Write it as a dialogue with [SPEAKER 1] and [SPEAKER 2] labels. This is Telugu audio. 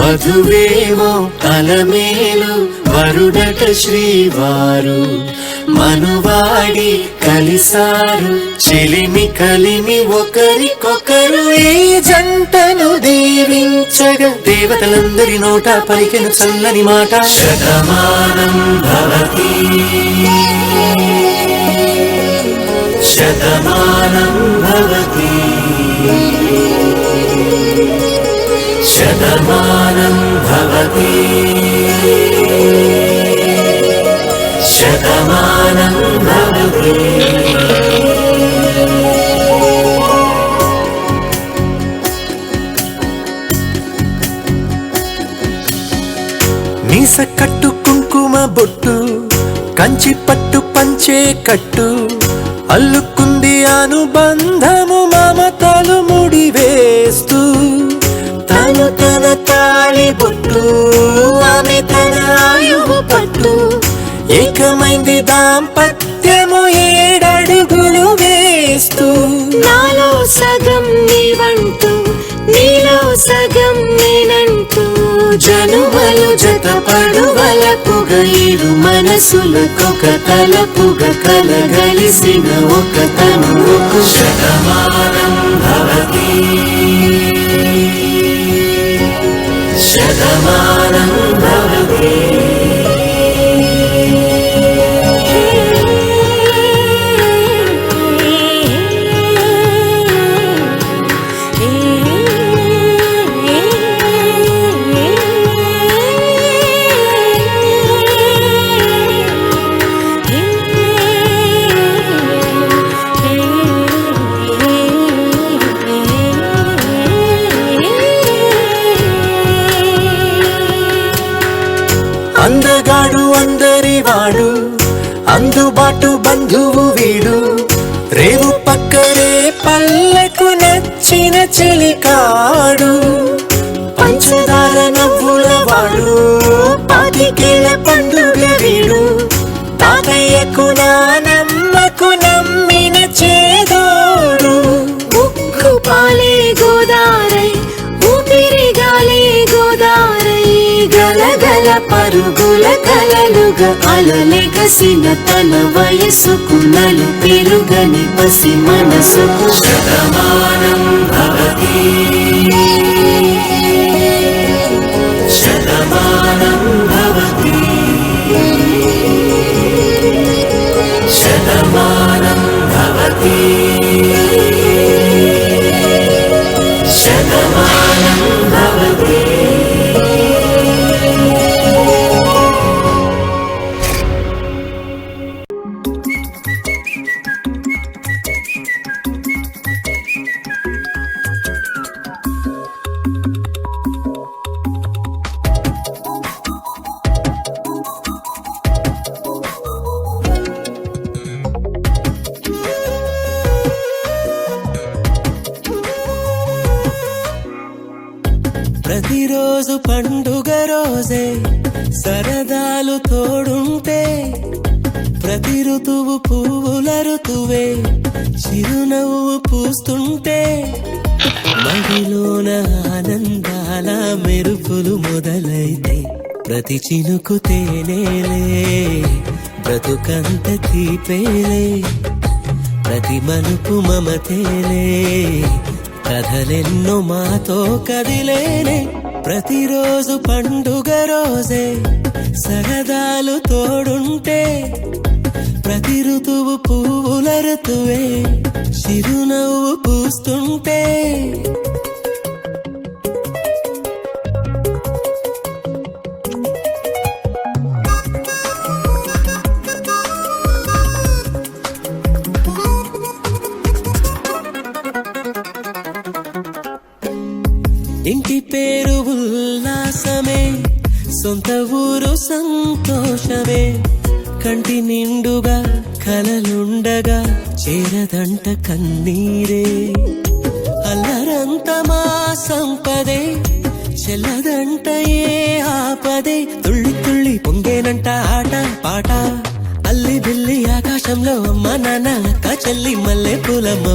[SPEAKER 1] వధువేమో అలమేలు వరుడట శ్రీవారు మనువాడి కలిసారు చెలిమి కలిమి ఒకరికొకరు ఈ జంటను దీవించగా దేవతలందరి నోట పలికెను చల్లని మాట శతమానం భవతి శతమానం భవతి శతమానం భవతి శతమానం భవతి మీస కట్టు కుంకుమ బొట్టు కంచి పట్టు పంచే కట్టు అల్లుకుంది అనుబంధము మమతలు ముడివేస్తూ తను తన తాళి బొట్టు ఆమె తన ఆయువు పట్టు ఏకమైంది దాంపత్యము 7 అడుగులు వేస్తూ
[SPEAKER 2] నాలో సగం నీవంటూ నీలో సగం నేనంటూ
[SPEAKER 1] జనుమలు జతపడువలపుగా ఇరు మనసులకొక తలపుగా కలగలిసిన ఒక తనువుకు శతమానం భవతి శతమానం భవతి అందగాడు అందరివాడు అందుబాటు బంధువు వీడు రేవు పక్కనే పల్లెకు నచ్చిన చెలికాడు పంచదార నవ్వుల వాడు పాతికేల పండుగ వీడు తాతయ్యకు నానమ్మకు నమ్మిన చేదోడు
[SPEAKER 2] ఉక్కు పాలే గోదారై ఊపిరి గాలే గోదారై
[SPEAKER 1] గలగల పరుగుల కలలుగా అలలెగసిన తన వయసుకు నలు పెరుగని పసి మనసుకు శతమానం భవతి శతమానం భవతి శతమానం భవతి శతమానం భవతి
[SPEAKER 3] ప్రతిరోజు పండుగ రోజే సరదాలు తోడుంటే ప్రతి ఋతువు పువ్వుల ఋతువే చిరునవ్వు పూస్తుంటే మదిలోన ఆనందాల మెరుపులు మొదలైతే ప్రతి చినుకు తేనేలే బ్రతుకంత తీపేలే ప్రతి మలుపు మమతేలే కథలెన్నో మాతో కదిలేనే ప్రతిరోజు పండుగ రోజే సరదాలు తోడుంటే ప్రతి ఋతువు పువ్వుల ఋతువే చిరునవ్వు పూస్తుంటే ఇంటి పేరు ఉల్లాసమే సొంత ఊరు సంతోషమే కంటి నిండుగా కలలుండగా చేరదంట కన్నీరే అల్లరంత మా సంపదే చెల్లదంట ఏ ఆపదే తుళ్ళి తుళ్ళి పొంగేనంట ఆట పాట అల్లి బిల్లి ఆకాశంలో అమ్మ నాన్న అక్క చెల్లి మల్లె పూలమ్మ